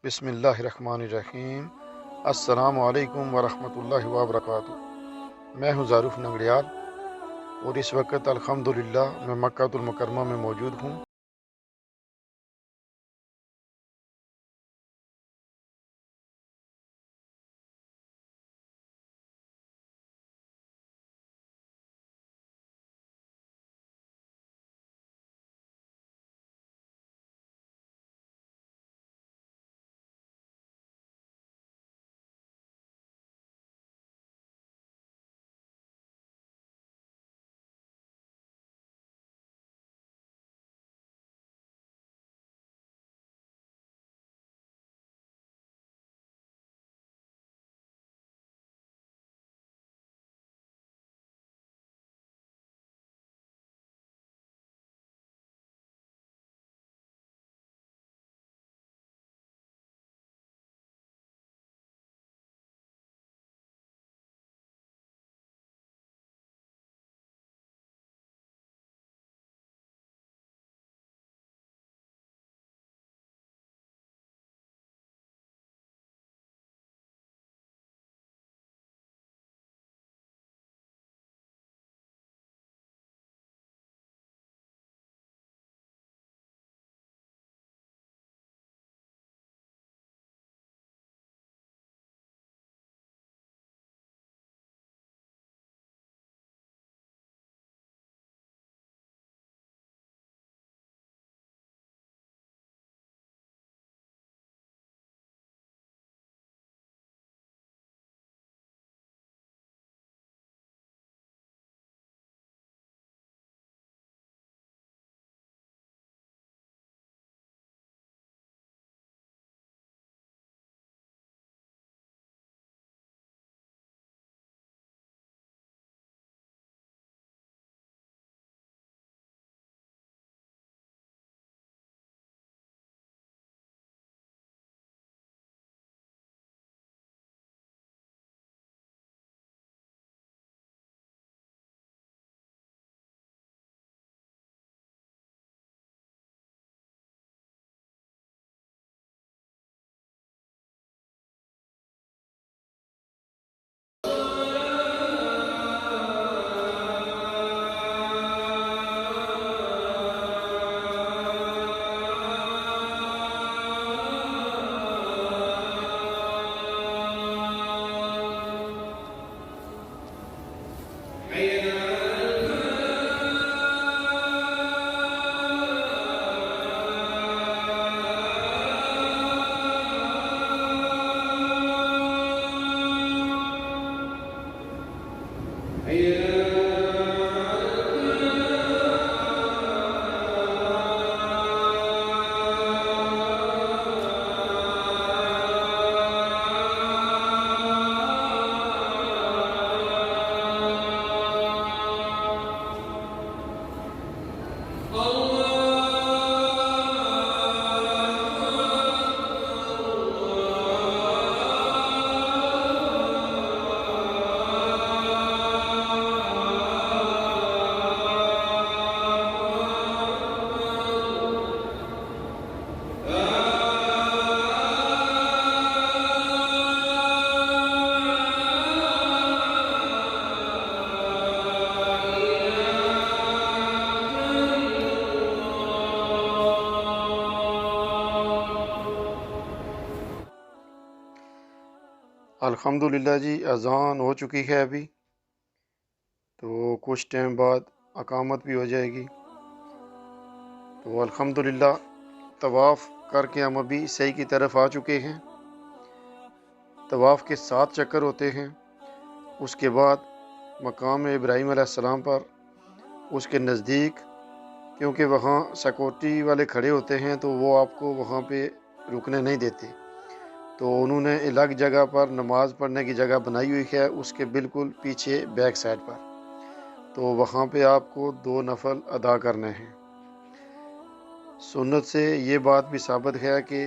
बिस्मिल्लाहिर्रहमानिर्रहीम। अस्सलामु अलैकुम वरहमतुल्लाहि वबरकातुहू। मैं हूँ ज़ारुफ़ नंगड़ियाल और इस वक्त अल्हम्दुलिल्लाह मैं मक्कातुल मुकर्रमा में मौजूद हूँ। अल्हम्दुलिल्लाह जी, अज़ान हो चुकी है अभी, तो कुछ टाइम बाद अकामत भी हो जाएगी। तो अल्हम्दुलिल्लाह तवाफ़ करके हम अभी सही की तरफ आ चुके हैं। तवाफ़ के 7 चक्कर होते हैं। उसके बाद मकाम इब्राहीम अलैहिस्सलाम पर उसके नज़दीक, क्योंकि वहाँ सिक्योरिटी वाले खड़े होते हैं तो वो आपको वहाँ पे रुकने नहीं देते, तो उन्होंने अलग जगह पर नमाज़ पढ़ने की जगह बनाई हुई है, उसके बिल्कुल पीछे बैक साइड पर। तो वहाँ पे आपको 2 नफल अदा करने हैं। सुन्नत से ये बात भी साबित है कि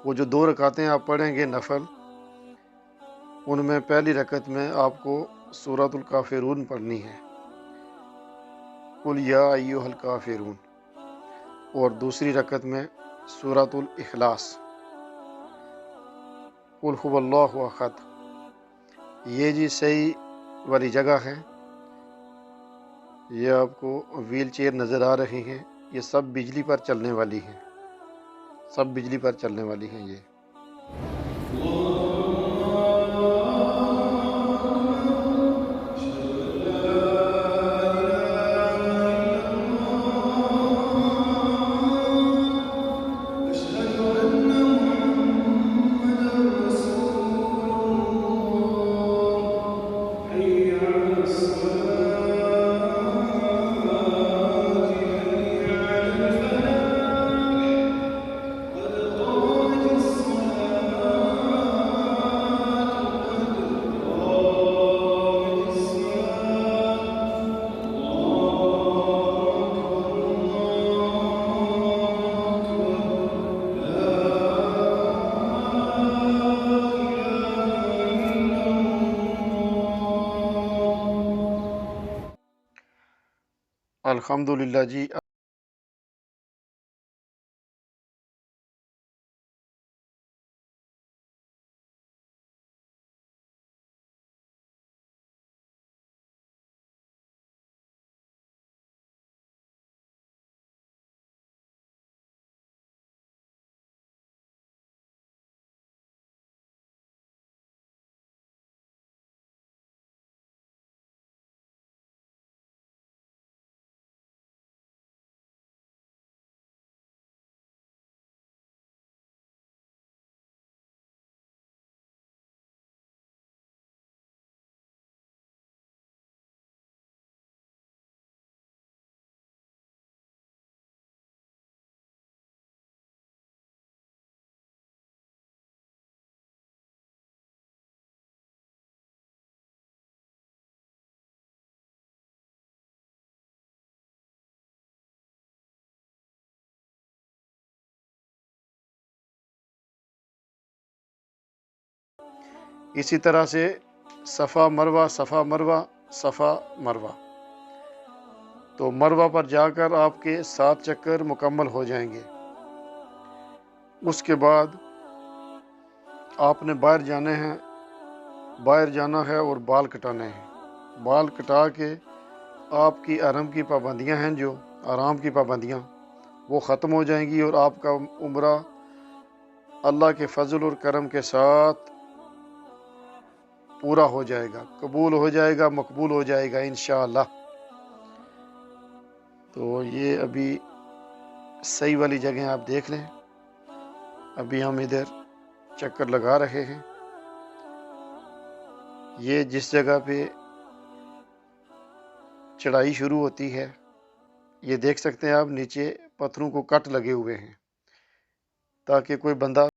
वो जो 2 रकातें आप पढ़ेंगे नफल, उनमें पहली रकत में आपको सूरतुल काफ़िरून पढ़नी है, कुल या अय्युहल काफ़िरून, और दूसरी रकत में सूरतुल इखलास, कुल हुवल्लाहु अहद। ये जी सही वाली जगह है। ये आपको व्हील चेयर नज़र आ रही हैं, ये सब बिजली पर चलने वाली हैं, सब बिजली पर चलने वाली हैं ये। अल्हम्दुलिल्लाह जी। इसी तरह से सफ़ा मरवा, सफ़ा मरवा, सफ़ा मरवा। तो मरवा पर जाकर आपके 7 चक्कर मुकम्मल हो जाएंगे। उसके बाद आपने बाहर जाने हैं, बाहर जाना है और बाल कटाने हैं। बाल कटा के आपकी आराम की पाबंदियां हैं, जो आराम की पाबंदियां, वो ख़त्म हो जाएंगी और आपका उम्रा अल्लाह के फजल और करम के साथ पूरा हो जाएगा, कबूल हो जाएगा, मकबूल हो जाएगा इंशाअल्लाह। तो ये अभी सही वाली जगह आप देख लें। अभी हम इधर चक्कर लगा रहे हैं। ये जिस जगह पे चढ़ाई शुरू होती है, ये देख सकते हैं आप, नीचे पत्थरों को कट लगे हुए हैं ताकि कोई बंदा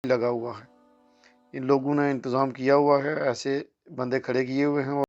लगा हुआ है। इन लोगों ने इंतज़ाम किया हुआ है, ऐसे बंदे खड़े किए हुए हैं।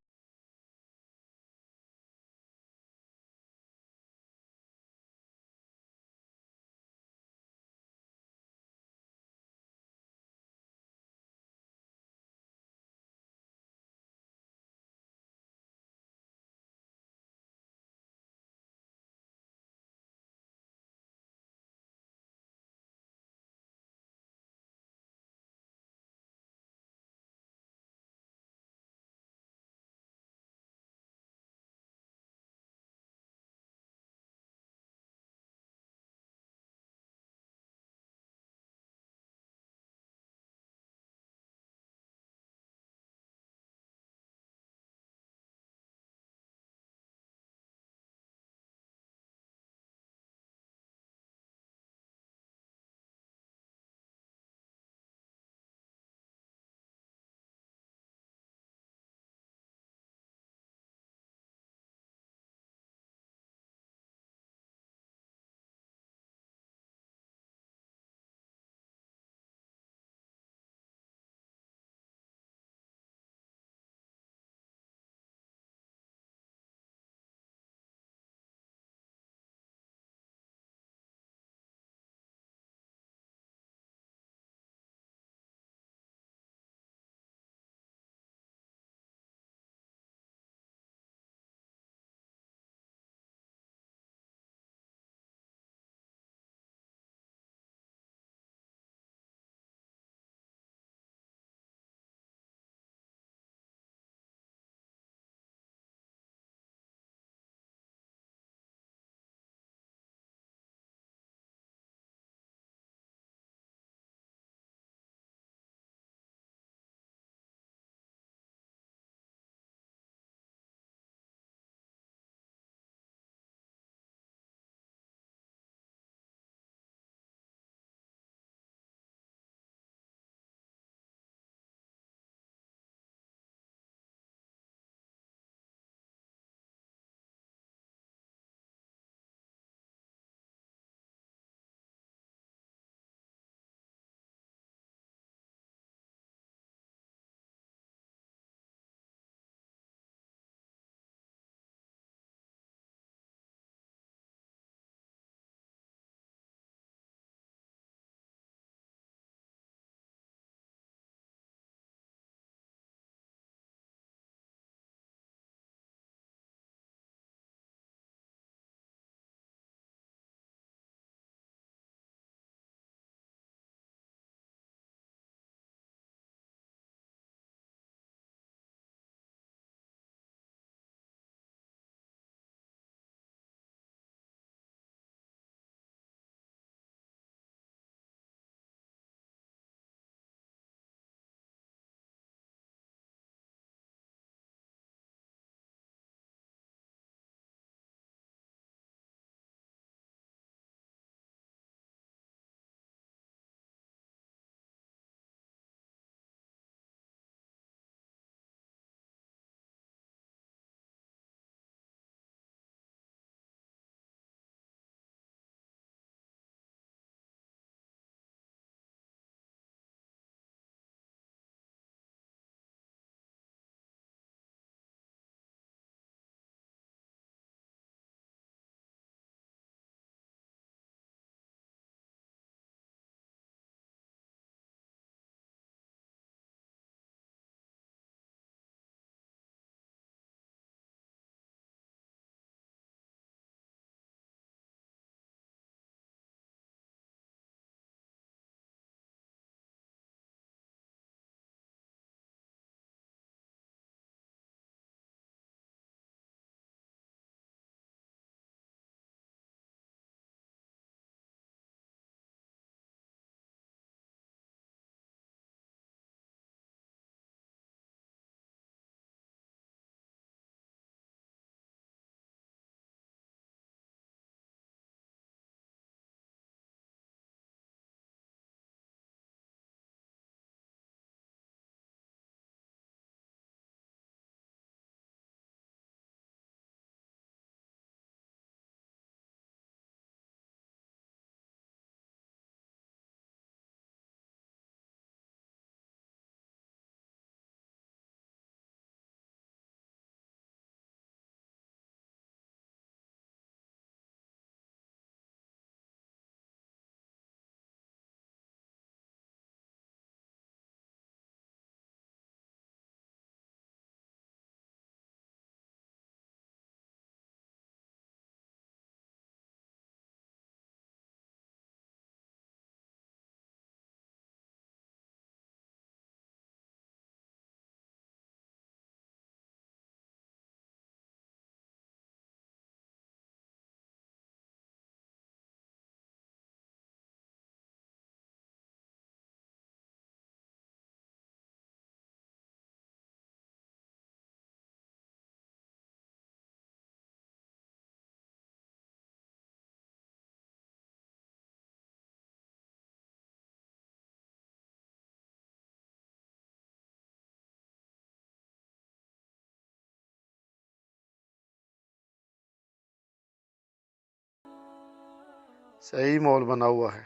सही मॉल बना हुआ है।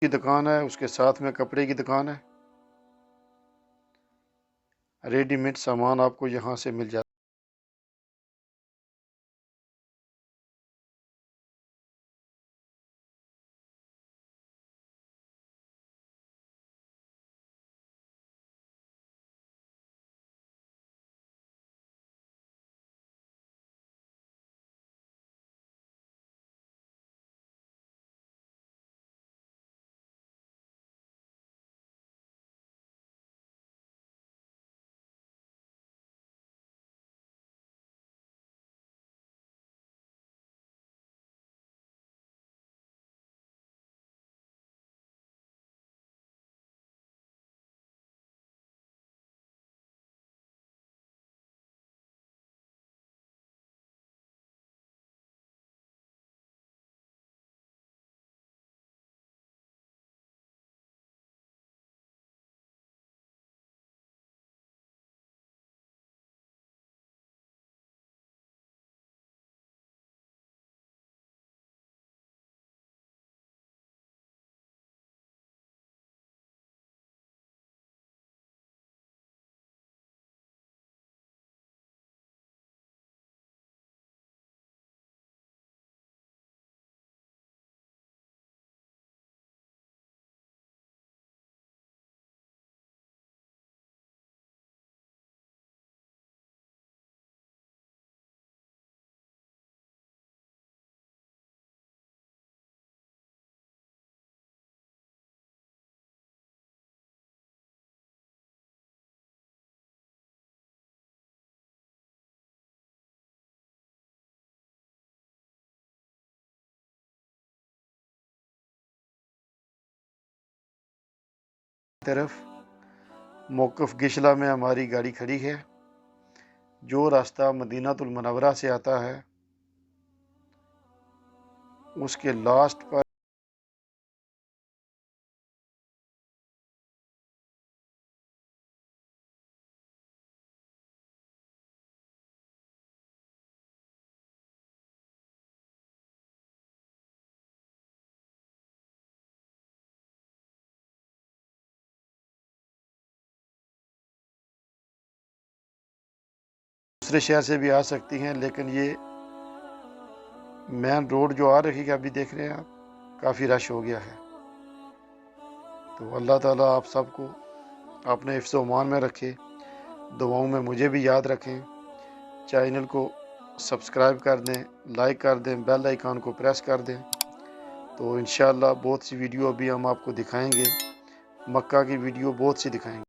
की दुकान है, उसके साथ में कपड़े की दुकान है। रेडीमेड सामान आपको यहाँ से मिल जाता तरफ मौक़िफ़ गिशला में हमारी गाड़ी खड़ी है। जो रास्ता मदीनातुल मुनव्वरा से आता है, उसके लास्ट पर दूसरे शहर से भी आ सकती हैं, लेकिन ये मेन रोड जो आ रही है, अभी देख रहे हैं आप, काफ़ी रश हो गया है। तो अल्लाह ताला आप सबको अपने हिफ्ज़ व अमान में रखे, दुआओं में मुझे भी याद रखें। चैनल को सब्सक्राइब कर दें, लाइक कर दें, बेल आइकन को प्रेस कर दें। तो इंशाअल्लाह बहुत सी वीडियो अभी हम आपको दिखाएंगे, मक्का की वीडियो बहुत सी दिखाएंगे।